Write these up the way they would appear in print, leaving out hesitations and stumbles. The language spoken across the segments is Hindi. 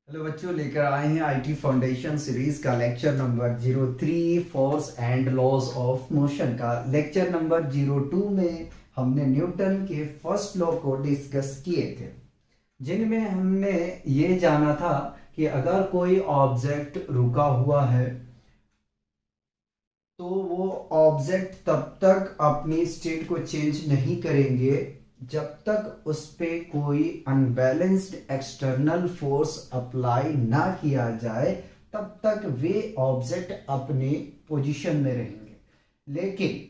हेलो बच्चों, लेकर आए हैं आईटी फाउंडेशन सीरीज का lecture number 03 forces and laws of motion का। लेक्चर नंबर 02 में हमने न्यूटन के फर्स्ट लॉ को डिस्कस किए थे, जिनमें हमने ये जाना था कि अगर कोई ऑब्जेक्ट रुका हुआ है तो वो ऑब्जेक्ट तब तक अपनी स्टेट को चेंज नहीं करेंगे जब तक उस पे कोई अनबैलेंस्ड एक्सटर्नल फोर्स अप्लाई ना किया जाए, तब तक वे ऑब्जेक्ट अपने पोजीशन में रहेंगे। लेकिन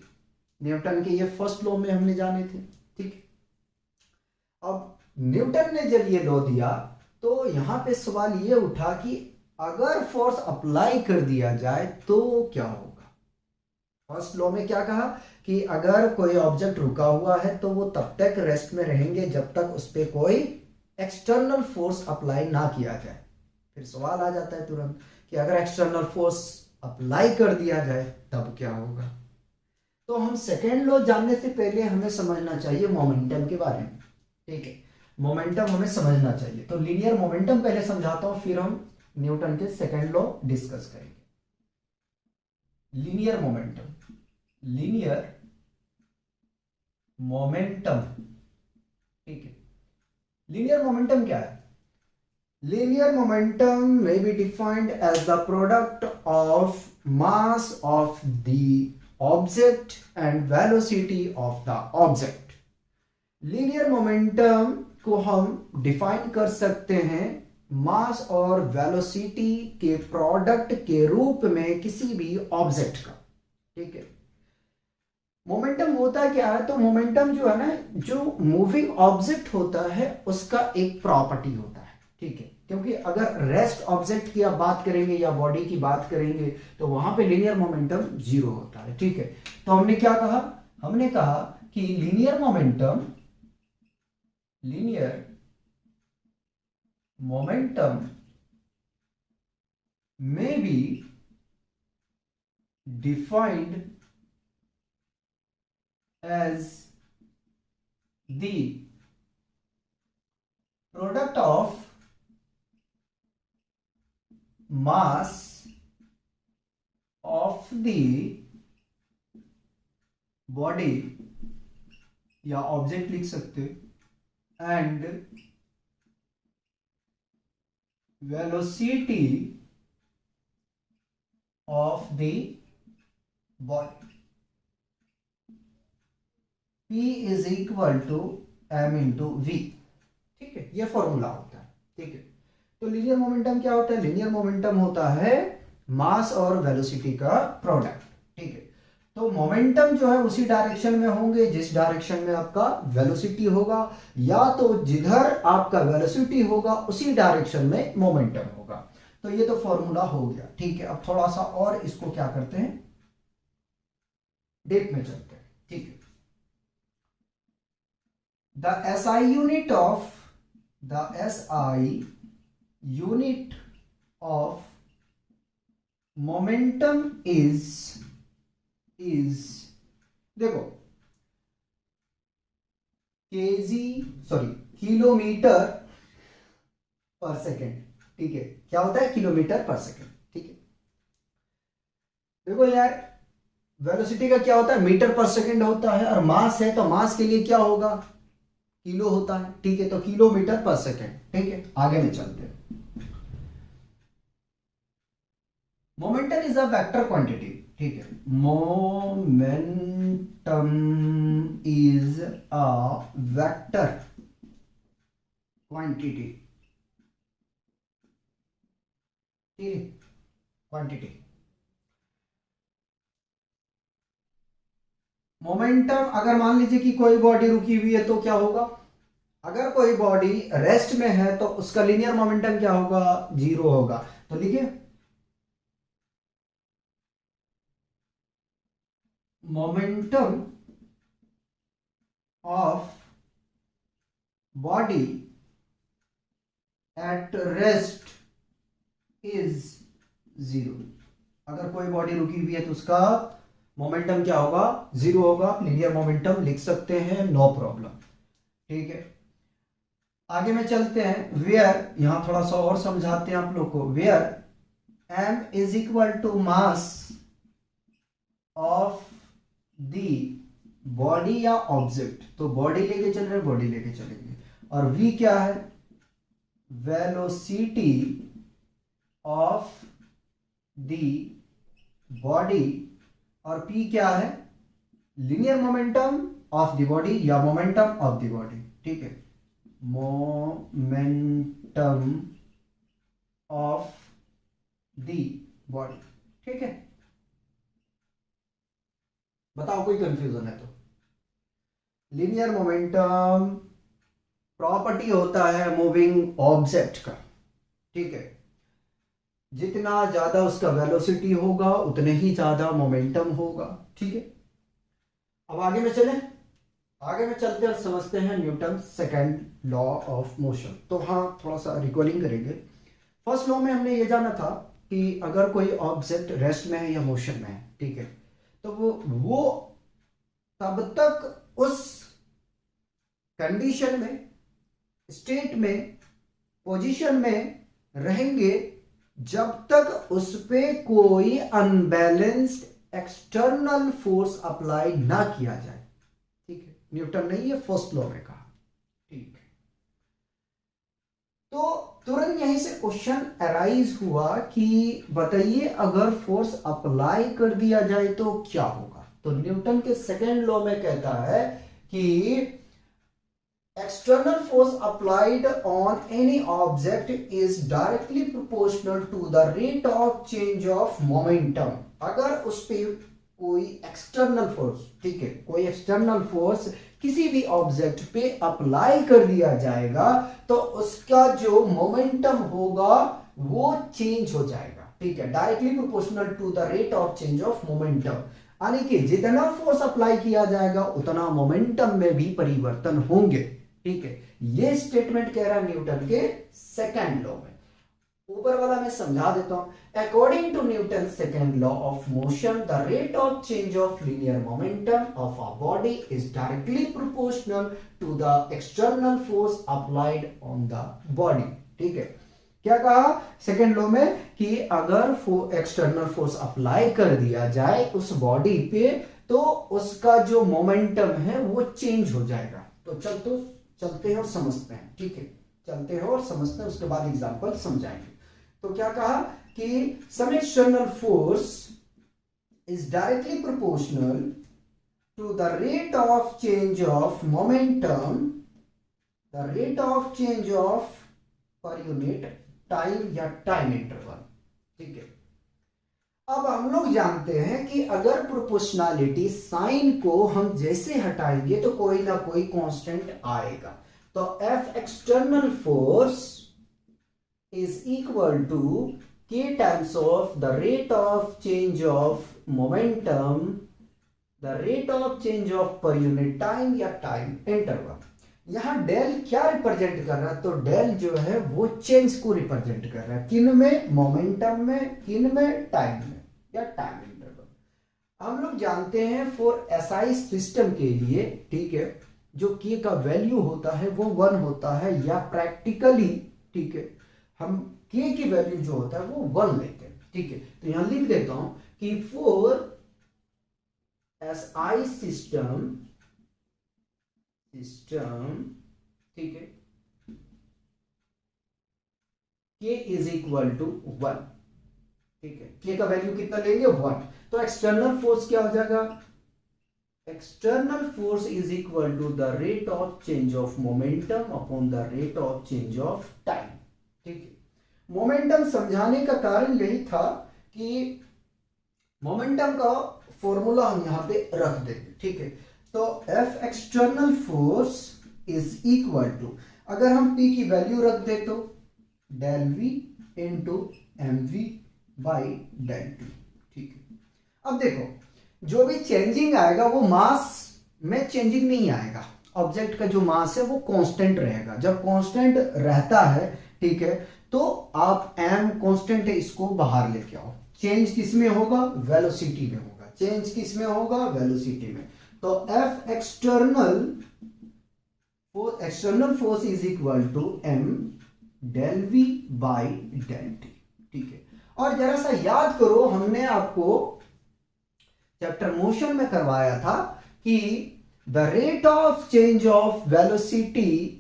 न्यूटन के ये फर्स्ट लॉ में हमने जाने थे, ठीक। अब न्यूटन ने जब ये लॉ दिया तो यहां पे सवाल ये उठा कि अगर फोर्स अप्लाई कर दिया जाए तो क्या होगा। फर्स्ट लॉ में क्या कहा कि अगर कोई ऑब्जेक्ट रुका हुआ है तो वो तब तक रेस्ट में रहेंगे जब तक उस पर कोई एक्सटर्नल फोर्स अप्लाई ना किया जाए। फिर सवाल आ जाता है तुरंत कि अगर एक्सटर्नल फोर्स अप्लाई कर दिया जाए तब क्या होगा। तो हम सेकेंड लॉ जानने से पहले हमें समझना चाहिए मोमेंटम के बारे में, ठीक है। मोमेंटम हमें समझना चाहिए, तो लीनियर मोमेंटम पहले समझाता हूं, फिर हम न्यूटन के सेकेंड लॉ डिस्कस करेंगे। लीनियर मोमेंटम, लीनियर मोमेंटम, ठीक है। लीनियर मोमेंटम क्या है? Linear momentum may be defined as the product of mass of the object and velocity of the object। Linear momentum को हम डिफाइन कर सकते हैं मास और वेलोसिटी के प्रोडक्ट के रूप में किसी भी ऑब्जेक्ट का, ठीक है। मोमेंटम होता क्या है? तो मोमेंटम जो है ना, जो मूविंग ऑब्जेक्ट होता है उसका एक प्रॉपर्टी होता है, ठीक है। क्योंकि अगर रेस्ट ऑब्जेक्ट की आप बात करेंगे या बॉडी की बात करेंगे तो वहां पे लीनियर मोमेंटम जीरो होता है, ठीक है। तो हमने क्या कहा? हमने कहा कि linear momentum may be defined as the product of mass of the body या ऑब्जेक्ट लिख सकते and velocity of the body. P is equal to m into v, ठीक है। ये फॉर्मूला होता है, ठीक है। तो लीनियर मोमेंटम क्या होता है? लीनियर मोमेंटम होता है मास और वेलोसिटी का प्रोडक्ट, ठीक है। तो मोमेंटम जो है उसी डायरेक्शन में होंगे जिस डायरेक्शन में आपका वेलोसिटी होगा, या तो जिधर आपका वेलोसिटी होगा उसी डायरेक्शन में मोमेंटम होगा। तो ये तो फॉर्मूला हो गया, ठीक है। अब थोड़ा सा और इसको क्या करते हैं, डेप में चलते हैं, ठीक है। The SI unit of momentum is देखो किलोमीटर पर सेकेंड, ठीक है। क्या होता है? किलोमीटर पर सेकेंड, ठीक है। देखो यार, वेलोसिटी का क्या होता है? मीटर पर सेकेंड होता है, और मास है तो मास के लिए क्या होगा? किलो होता है, ठीक है। तो किलोमीटर पर सेकेंड, ठीक है। आगे में चलते हैं। Momentum is a vector quantity, ठीक है। Momentum is a vector quantity, ठीक है, क्वांटिटी। मोमेंटम, अगर मान लीजिए कि कोई बॉडी रुकी हुई है तो क्या होगा? अगर कोई बॉडी रेस्ट में है तो उसका लीनियर मोमेंटम क्या होगा? जीरो होगा। तो लिखिए, momentum of body at rest is zero. अगर कोई बॉडी रुकी हुई है तो उसका मोमेंटम क्या होगा? जीरो होगा। लीनियर मोमेंटम लिख सकते हैं, नो प्रॉब्लम, ठीक है। आगे में चलते हैं। वेयर, यहां थोड़ा सा और समझाते हैं आप लोग को। Where m is equal to mass of the body या ऑब्जेक्ट, तो बॉडी लेके चल रहे हैं, बॉडी लेके चलेंगे। और v क्या है? Velocity of the body. और p क्या है? Linear momentum of the body या मोमेंटम ऑफ द बॉडी। ठीक है, मोमेंटम ऑफ द बॉडी। ठीक है, बताओ कोई कंफ्यूजन है तो? लीनियर मोमेंटम प्रॉपर्टी होता है मूविंग ऑब्जेक्ट का। ठीक है, जितना ज्यादा उसका वेलोसिटी होगा उतने ही ज्यादा मोमेंटम होगा। ठीक है, अब आगे में चले। आगे में चलते हैं, समझते हैं Newton second law of motion. तो हाँ, थोड़ा सा रिकॉलिंग करेंगे। फर्स्ट लॉ में हमने ये जाना था कि अगर कोई ऑब्जेक्ट रेस्ट में है या मोशन में है, ठीक है, तो वो तब तक उस कंडीशन में, स्टेट में, पोजीशन में रहेंगे जब तक उस पे कोई अनबैलेंस्ड एक्सटर्नल फोर्स अप्लाई ना किया जाए। ठीक है, न्यूटन ने ये फर्स्ट लॉ में कहा। ठीक है, तो तुरंत यहीं से क्वेश्चन अराइज हुआ कि बताइए अगर फोर्स अप्लाई कर दिया जाए तो क्या होगा। तो न्यूटन के सेकेंड लॉ में कहता है कि external force applied on any object is directly proportional to the rate of change of momentum। अगर उस पे कोई एक्सटर्नल फोर्स, ठीक है, कोई एक्सटर्नल फोर्स किसी भी ऑब्जेक्ट पे अप्लाई कर दिया जाएगा तो उसका जो मोमेंटम होगा वो चेंज हो जाएगा। ठीक है, directly proportional to the rate of change of momentum, यानी कि जितना फोर्स अप्लाई किया जाएगा उतना मोमेंटम में भी परिवर्तन होंगे। ठीक है, ये स्टेटमेंट कह रहा है न्यूटन के सेकंड लॉ में। ऊपर वाला मैं समझा देता हूं। According to Newton second law of motion, the rate of change of linear momentum of a body is directly proportional to the external force applied on the body. ठीक है, क्या कहा सेकंड लॉ में कि अगर एक्सटर्नल फोर्स अप्लाई कर दिया जाए उस बॉडी पे तो उसका जो मोमेंटम है वो चेंज हो जाएगा। तो चलते हैं और समझते हैं। ठीक है, चलते हैं और समझते हैं, उसके बाद एग्जांपल समझाएंगे। तो क्या कहा कि some external force is directly proportional to the rate of change of momentum, the rate of change of per unit time या टाइम इंटरवल। ठीक है, अब हम लोग जानते हैं कि अगर प्रोपोर्शनैलिटी साइन को हम जैसे हटाएंगे तो कोई ना कोई कांस्टेंट आएगा। तो F external force is equal to K times of the rate of change of momentum, the rate of change of per unit time या टाइम इंटरवल। यहां डेल क्या रिप्रेजेंट कर रहा है? तो डेल जो है वो चेंज को रिप्रेजेंट कर रहा है। किन में? मोमेंटम में। किन में? टाइम में या टाइम इंटरवल। हम लोग जानते हैं फॉर एसआई सिस्टम के लिए, ठीक है, जो के का वैल्यू होता है वो 1 होता है, या प्रैक्टिकली, ठीक है, हम के की वैल्यू जो होता है वो 1 लेते हैं। ठीक है, तो यहां लिख देता हूं कि फॉर एसआई सिस्टम, ठीक है, के इज इक्वल टू 1। ठीक है, के का वैल्यू कितना लेंगे? 1। तो एक्सटर्नल फोर्स क्या हो जाएगा? External force is equal to the rate of change of momentum upon the rate of change of time. ठीक है, मोमेंटम समझाने का कारण यही था कि मोमेंटम का फॉर्मूला हम यहां पे रख देंगे। ठीक है, तो F external force is equal to, अगर हम P की वैल्यू रख दे तो del V into mv by del t. ठीक है, अब देखो जो भी चेंजिंग आएगा वो मास में चेंजिंग नहीं आएगा। ऑब्जेक्ट का जो मास है वो कांस्टेंट रहेगा। जब कांस्टेंट रहता है, ठीक है, तो आप m कांस्टेंट है इसको बाहर लेके आओ। चेंज किस में होगा? वेलोसिटी में होगा। चेंज किस में होगा? वेलोसिटी में। तो F external external force is equal to m del v by del t. ठीक है, और जरा सा याद करो, हमने आपको चैप्टर मोशन में करवाया था कि the rate of change of velocity,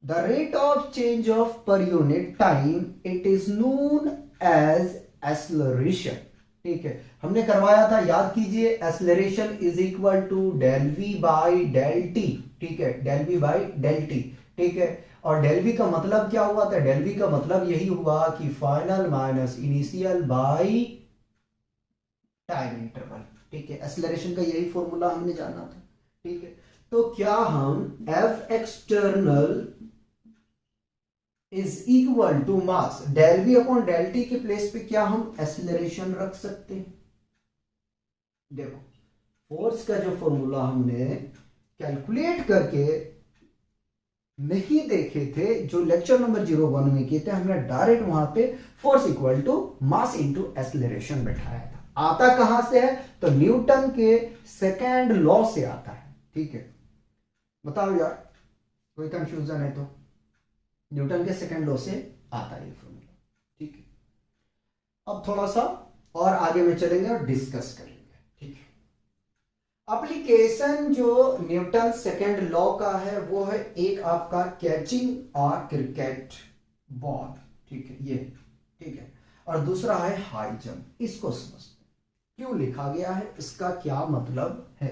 the rate of change of per unit time, it is known as acceleration. ठीक है, हमने करवाया था, याद कीजिए, acceleration is equal to del v by del t. ठीक है, del v by del t. ठीक है, और डेल वी का मतलब क्या हुआ था? डेल वी का मतलब यही हुआ कि final minus initial by time interval. ठीक है, एक्सेलरेशन का यही फॉर्मूला हमने जाना था। ठीक है, तो क्या हम F external is equal to mass del v upon del t के प्लेस पे क्या हम एक्सेलरेशन रख सकते हैं? देखो, फोर्स का जो फॉर्मूला हमने कैलकुलेट करके नहीं देखे थे, जो लेक्चर नंबर 01 में किए थे, हमने डायरेक्ट वहां पे force equal to mass into acceleration बैठाया था। आता कहां से है? तो न्यूटन के सेकेंड लॉ से आता है। ठीक है, बताओ यार, कोई कंफ्यूजन है तो? न्यूटन के सेकेंड लॉ से आता है ये फॉर्मूला। ठीक है, अब थोड़ा सा और आगे में चलेंगे और डिस्कस करेंगे। ठीक है, एप्लीकेशन जो न्यूटन सेकेंड लॉ का है वो है एक आपका कैचिंग और क्रिकेट बॉल। ठीक है, ये ठीक है, और दूसरा है हाई जंप। इसको समझते हैं क्यों लिखा गया है, इसका क्या मतलब है।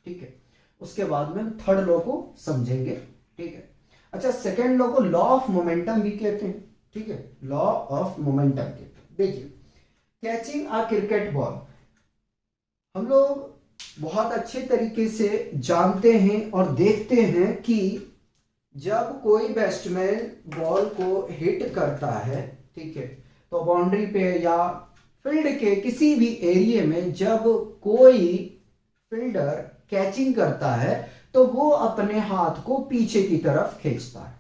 ठीक है, उसके बाद में थर्ड लॉ को समझेंगे। ठीक है, अच्छा, सेकेंड लॉ को लॉ ऑफ मोमेंटम भी कहते हैं। ठीक है, लॉ ऑफ मोमेंटम कहते हैं। देखिए, कैचिंग अ क्रिकेट बॉल हम लोग बहुत अच्छे तरीके से जानते हैं और देखते हैं कि जब कोई बैट्समैन बॉल को हिट करता है, ठीक है, तो बाउंड्री पे या फील्ड के किसी भी एरिया में जब कोई फील्डर कैचिंग करता है तो वो अपने हाथ को पीछे की तरफ खींचता है।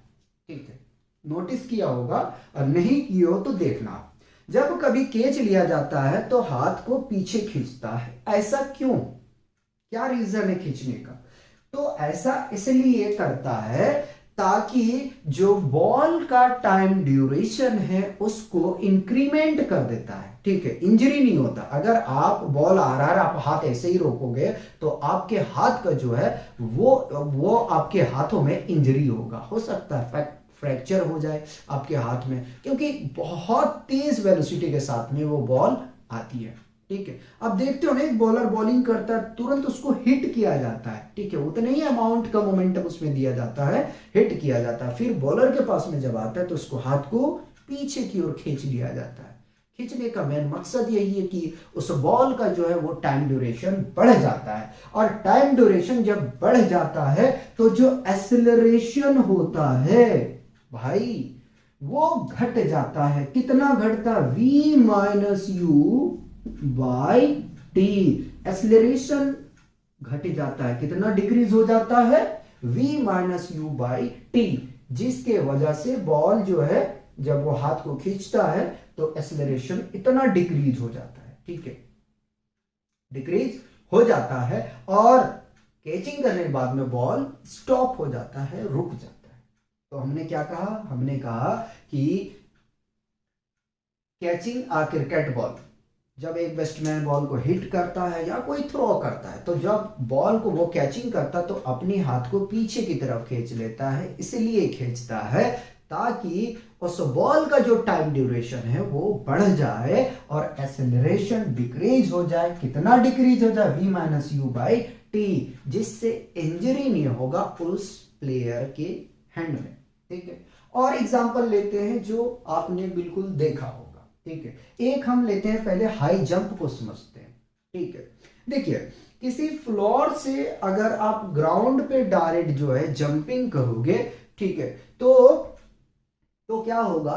ठीक है, नोटिस किया होगा, और नहीं किया हो तो देखना। जब कभी कैच लिया जाता है तो हाथ को पीछे खींचता है। ऐसा क्यों? क्या रीजन है खींचने का? तो ऐसा इसलिए करता है ताकि जो बॉल का टाइम ड्यूरेशन है उसको इंक्रीमेंट कर देता है। ठीक है, इंजरी नहीं होता। अगर आप बॉल आ रहा है, आप हाथ ऐसे ही रोकोगे तो आपके हाथ का जो है वो आपके हाथों में इंजरी होगा। हो सकता है फ्रैक्चर हो जाए आपके हाथ में, क्योंकि बहुत तेज वेलोसिटी के साथ में वो बॉल आती है। ठीक है, अब देखते हो ना, एक बॉलर बॉलिंग करता है, तुरंत उसको हिट किया जाता है। ठीक है, उतने ही अमाउंट का मोमेंटम उसमें दिया जाता है, हिट किया जाता है। फिर बॉलर के पास में जब आता है तो उसको हाथ को पीछे की ओर खींच लिया जाता है। खींचने का मेन मकसद यही है कि उस बॉल का जो है वो टाइम ड्यूरेशन बढ़ जाता है, और टाइम ड्यूरेशन जब बढ़ जाता है तो जो एक्सेलरेशन होता है भाई वो घट जाता है। कितना घटता? v minus you by T. Acceleration घट जाता है, कितना डिक्रीज हो जाता है? v minus you by T, जिसके वजह से बॉल जो है जब वो हाथ को खींचता है तो एक्सेलरेशन इतना डिक्रीज हो जाता है। ठीक है, डिक्रीज हो जाता है, और कैचिंग करने के बाद में बॉल स्टॉप हो जाता है, रुक जाता है। तो हमने क्या कहा? हमने कहा कि कैचिंग अ क्रिकेट बॉल, जब एक बैट्समैन बॉल को हिट करता है या कोई थ्रो करता है, तो जब बॉल को वो कैचिंग करता है तो अपने हाथ को पीछे की तरफ खींच लेता है। इसलिए खींचता है ताकि उस बॉल का जो टाइम ड्यूरेशन है वो बढ़ जाए और एक्सेलरेशन डिक्रीज हो जाए। कितना डिक्रीज हो जाए? v minus you by T, जिससे इंजरी नहीं होगा उस प्लेयर के हैंड में। ठीक है, और एग्जांपल लेते हैं जो आपने बिल्कुल देखा होगा। ठीक है, एक हम लेते हैं, पहले हाई जंप को समझते हैं। ठीक है, देखिए, किसी फ्लोर से अगर आप ग्राउंड पे डायरेक्ट जो है जंपिंग करोगे, ठीक है, तो क्या होगा?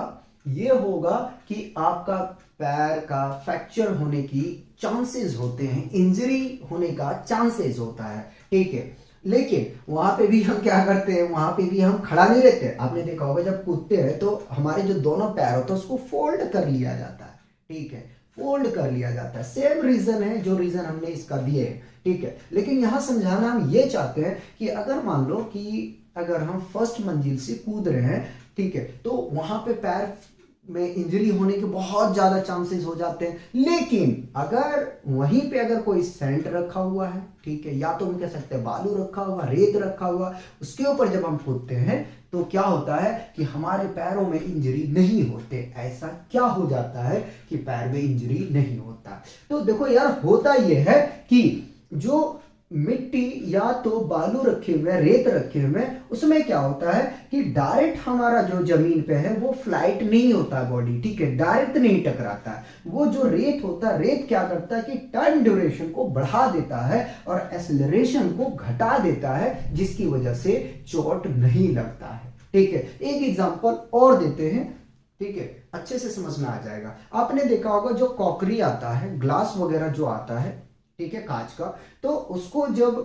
ये होगा कि आपका पैर का फ्रैक्चर होने की चांसेस होते हैं, इंजरी होने का चांसेस होता है। ठीक है, लेकिन वहां पे भी हम क्या करते हैं? वहां पे भी हम खड़ा नहीं रहते। आपने देखा होगा जब कूदते हैं तो हमारे जो दोनों पैर होते हैं उसको फोल्ड कर लिया जाता है। ठीक है, फोल्ड कर लिया जाता है। सेम रीजन है जो रीजन हमने इसका दिए है। ठीक है, लेकिन यहां समझाना हम ये चाहते हैं कि अगर मान लो कि अगर हम फर्स्ट मंजिल से कूद रहे हैं, ठीक है, तो वहां पे पैर में इंजरी होने के बहुत ज्यादा चांसेस हो जाते हैं। लेकिन अगर वहीं पे अगर कोई सैंड रखा हुआ है, ठीक है, या तो हम कह सकते हैं बालू रखा हुआ, रेत रखा हुआ, उसके ऊपर जब हम कूदते हैं तो क्या होता है कि हमारे पैरों में इंजरी नहीं होते। ऐसा क्या हो जाता है कि पैर में इंजरी नहीं होता। तो देखो यार, होता यह है कि जो मिट्टी या तो बालू रखे हुए, रेत रखे हुए, उसमें क्या होता है कि डायरेक्ट हमारा जो जमीन पे है वो फ्लाइट नहीं होता बॉडी, ठीक है, डायरेक्ट नहीं टकराता है। वो जो रेत होता है, रेत क्या करता है कि टाइम ड्यूरेशन को बढ़ा देता है और एक्सेलरेशन को घटा देता है, जिसकी वजह से चोट नहीं लगता है। ठीक है, एक एग्जांपल और देते हैं, ठीक है, अच्छे से समझ में आ जाएगा। आपने देखा होगा जो कॉकरी आता है, ग्लास वगैरह जो आता है, ठीक है, कांच का, तो उसको जब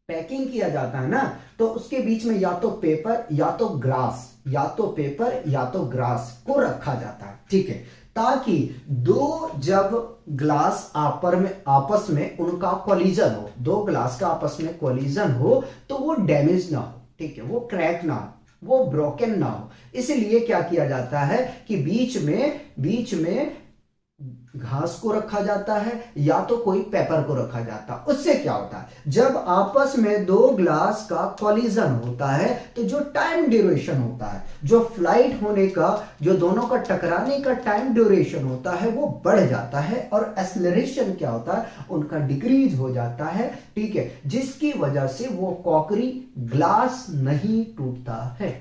पैकिंग किया जाता है ना, तो उसके बीच में या तो पेपर या तो ग्रास, या तो पेपर या तो ग्रास को रखा जाता है, ठीक है, ताकि दो जब ग्लास आपस में उनका कोलिजन हो, दो ग्लास का आपस में कोलिजन हो, तो वो डैमेज ना हो, ठीक है, वो क्रैक ना हो, वो ब्रोकन ना हो। इसलिए क्या किया जाता है कि बीच में घास को रखा जाता है या तो कोई पेपर को रखा जाता है। उससे क्या होता है, जब आपस में दो ग्लास का कॉलिजन होता है तो जो टाइम ड्यूरेशन होता है, जो फ्लाइट होने का, जो दोनों का टकराने का टाइम ड्यूरेशन होता है, वो बढ़ जाता है और एक्सेलरेशन क्या होता है, उनका डिक्रीज हो जाता है, ठीक है, जिसकी वजह से वो कॉकरी ग्लास नहीं टूटता है।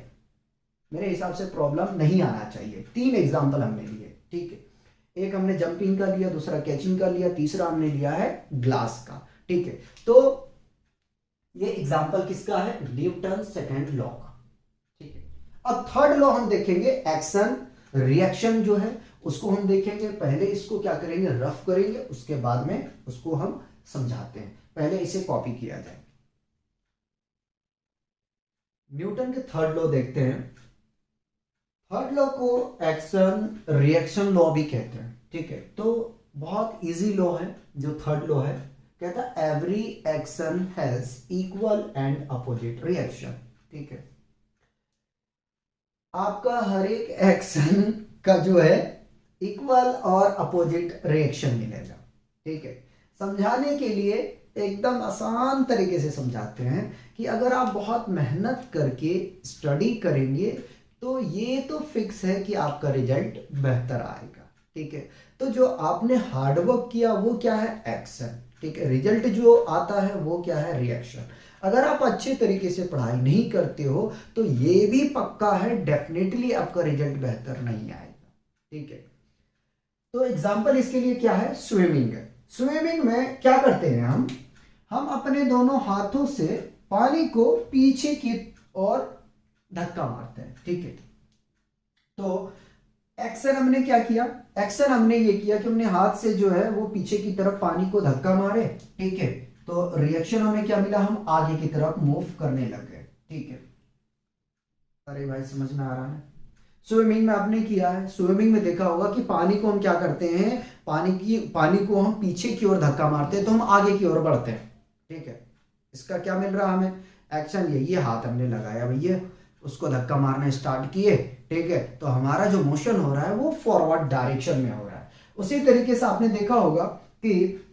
मेरे हिसाब से प्रॉब्लम नहीं आना चाहिए। 3 एग्जाम्पल हमने लिए, ठीक है, एक हमने जंपिंग का लिया, दूसरा कैचिंग का लिया, तीसरा हमने लिया है ग्लास का, ठीक है। तो ये एग्जांपल किसका है, न्यूटन सेकंड लॉ का, ठीक है। अब थर्ड लॉ हम देखेंगे, एक्शन रिएक्शन जो है उसको हम देखेंगे। पहले इसको क्या करेंगे, रफ करेंगे, उसके बाद में उसको हम समझाते हैं। पहले इसे कॉपी किया जाए। न्यूटन के थर्ड लॉ देखते हैं। थर्ड लॉ को एक्शन रिएक्शन लॉ भी कहते हैं, ठीक है। तो बहुत इजी लॉ है जो थर्ड लॉ है, कहता है every action has equal and opposite reaction, ठीक है। आपका हर एक एक्शन का जो है इक्वल और अपोजिट रिएक्शन मिलेगा, ठीक है। समझाने के लिए एकदम आसान तरीके से समझाते हैं कि अगर आप बहुत मेहनत करके स्टडी करेंगे तो ये तो फिक्स है कि आपका रिजल्ट बेहतर आएगा, ठीक है। तो जो आपने हार्डवर्क किया वो क्या है, एक्शन, ठीक है। रिजल्ट जो आता है वो क्या है, रिएक्शन। अगर आप अच्छे तरीके से पढ़ाई नहीं करते हो तो ये भी पक्का है डेफिनेटली आपका रिजल्ट बेहतर नहीं आएगा, ठीक है। तो एग्जाम्पल इसके लिए क्या है, स्विमिंग है। स्विमिंग में क्या करते हैं हम अपने दोनों हाथों से पानी को पीछे की ओर धक्का मारते हैं, ठीक है। तो एक्शन हमने क्या किया, एक्शन हमने ये किया कि हमने हाथ से जो है वो पीछे की तरफ पानी को धक्का मारे, ठीक है। तो रिएक्शन हमें क्या मिला, हम आगे की तरफ मूव करने लग गए, ठीक है। अरे भाई समझ में आ रहा है। स्विमिंग में आपने किया है, स्विमिंग में देखा होगा कि पानी को हम क्या करते हैं, पानी को हम पीछे की ओर धक्का मारते हैं तो हम आगे की ओर बढ़ते हैं, ठीक है। इसका क्या मिल रहा हमें, एक्शन ये हाथ हमने लगाया भैया, उसको धक्का मारना स्टार्ट किए, ठीक है। तो हमारा जो मोशन हो रहा है वो फॉरवर्ड डायरेक्शन में हो रहा है। उसी तरीके से आपने देखा होगा कि,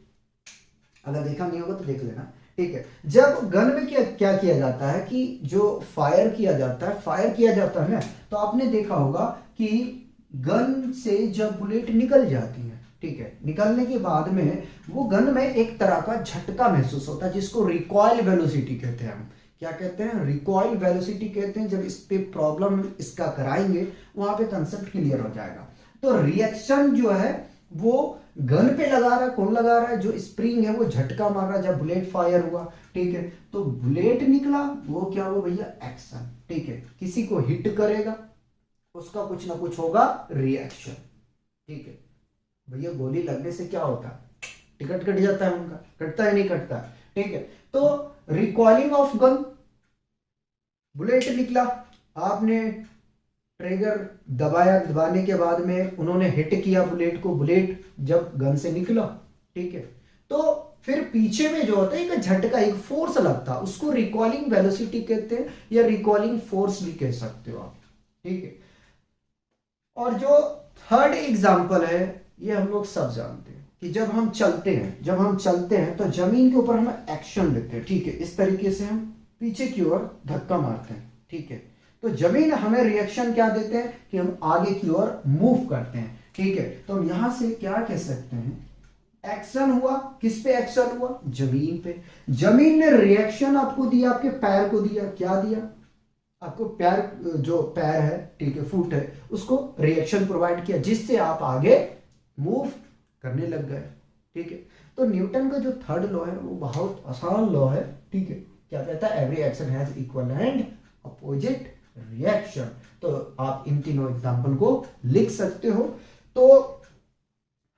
अगर देखा नहीं होगा तो देख लेना, ठीक है। जब गन में क्या किया जाता है कि जो फायर किया जाता है ना, तो आपने देखा होगा कि गन से जब बुलेट निकल जाती है, ठीक है, निकलने के बाद में वो गन में एक तरह का झटका महसूस होता है जिसको रिकॉइल वेलोसिटी कहते हैं। हम क्या कहते हैं, रिकॉइल वेलोसिटी कहते हैं। जब इस पे प्रॉब्लम इसका कराएंगे वहां पे कंसेप्ट क्लियर हो जाएगा। तो रिएक्शन जो है वो गन पे लगा रहा है, कौन लगा रहा है, जो स्प्रिंग है वो झटका मार रहा है जब बुलेट फायर हुआ, ठीक है। तो बुलेट निकला, वो क्या हुआ भैया, एक्शन, ठीक है। किसी को हिट करेगा उसका कुछ ना कुछ होगा रिएक्शन, ठीक है। भैया गोली लगने से क्या होता है, टिकट कट जाता है उनका, कटता है नहीं कटता, ठीक है। तो रिकॉइलिंग ऑफ गन, बुलेट निकला, आपने ट्रिगर दबाया, दबाने के बाद में उन्होंने हिट किया बुलेट को, बुलेट जब गन से निकला, ठीक है। तो फिर पीछे में जो होता है एक झटका, एक फोर्स लगता है, उसको रिकॉलिंग वेलोसिटी कहते हैं या रिकॉलिंग फोर्स भी कह सकते हो आप, ठीक है। और जो थर्ड एग्जाम्पल है ये हम लोग सब जानते हैं कि जब हम चलते हैं तो जमीन के ऊपर हम एक्शन लेते हैं, ठीक है। इस तरीके से हम पीछे की ओर धक्का मारते हैं, ठीक है। तो जमीन हमें रिएक्शन क्या देते हैं कि हम आगे की ओर मूव करते हैं, ठीक है। तो हम यहां से क्या कह सकते हैं, एक्शन हुआ, किस पे एक्शन हुआ, जमीन पे। जमीन ने रिएक्शन आपको दिया, आपके पैर को दिया, क्या दिया आपको, पैर, जो पैर है, ठीक है, फुट है, उसको रिएक्शन प्रोवाइड किया जिससे आप आगे मूव करने लग गए, ठीक है। तो न्यूटन का जो थर्ड लॉ है वो बहुत आसान लॉ है, ठीक है। क्या कहता है, every action has equal and opposite reaction. तो आप इन तीनों एग्जांपल को लिख सकते हो। तो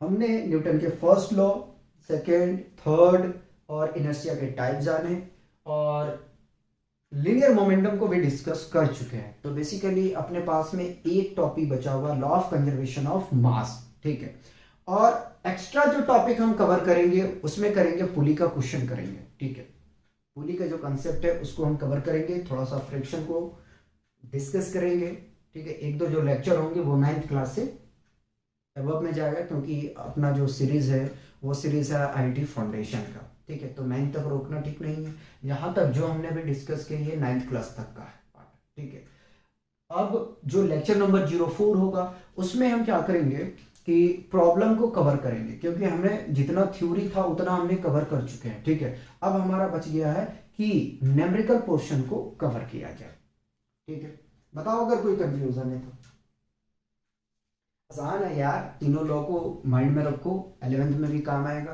हमने न्यूटन के फर्स्ट लॉ, सेकेंड, थर्ड और इनर्शिया के टाइप जाने और लीनियर मोमेंटम को भी डिस्कस कर चुके हैं। तो बेसिकली अपने पास में एक टॉपिक बचा हुआ, law of conservation of mass, ठीक है। और एक्स्ट्रा जो टॉपिक हम कवर करेंगे उसमें करेंगे पुली का क्वेश्चन करेंगे, ठीक है। पुली का जो कंसेप्ट है उसको हम कवर करेंगे, थोड़ा सा फ्रिक्शन को डिस्कस करेंगे, ठीक है। एक दो जो लेक्चर होंगे वो 9th क्लास से अबव में जाएगा, क्योंकि अपना जो सीरीज है वो सीरीज है आईटी फाउंडेशन का, ठीक है। तो 9th तक रोकना ठीक नहीं है। यहाँ तक जो हमने भी डिस्कस किया ये 9th क्लास तक का है पार्ट, ठीक है। अब जो लेक्चर नंबर 04 होगा उसमें हम क्या करेंगे कि प्रॉब्लम को कवर करेंगे, क्योंकि हमने जितना थ्योरी था उतना हमने कवर कर चुके हैं, ठीक है। अब हमारा बच गया है कि न्यूमेरिकल पोर्शन को कवर किया जाए, ठीक है। बताओ अगर कोई कंफ्यूजन है तो। आसान है यार, तीनों लॉ को माइंड में रखो, 11th में भी काम आएगा,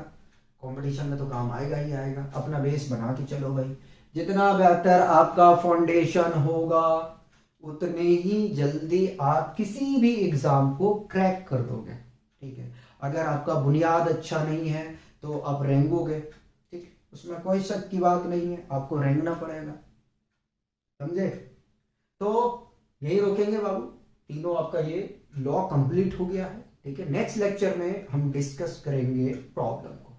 कंपटीशन में तो काम आएगा ही आएगा। अपना बेस बना के चलो भाई, जितना बेहतर आपका फाउंडेशन होगा उतने ही जल्दी आप किसी भी एग्जाम को क्रैक कर दोगे, ठीक है। अगर आपका बुनियाद अच्छा नहीं है तो आप रेंगोगे, ठीक, उसमें कोई शक की बात नहीं है, आपको रेंगना पड़ेगा, समझे। तो यही रोकेंगे बाबू, तीनों आपका ये लॉ कंप्लीट हो गया है, ठीक है। नेक्स्ट लेक्चर में हम डिस्कस करेंगे प्रॉब्लम को।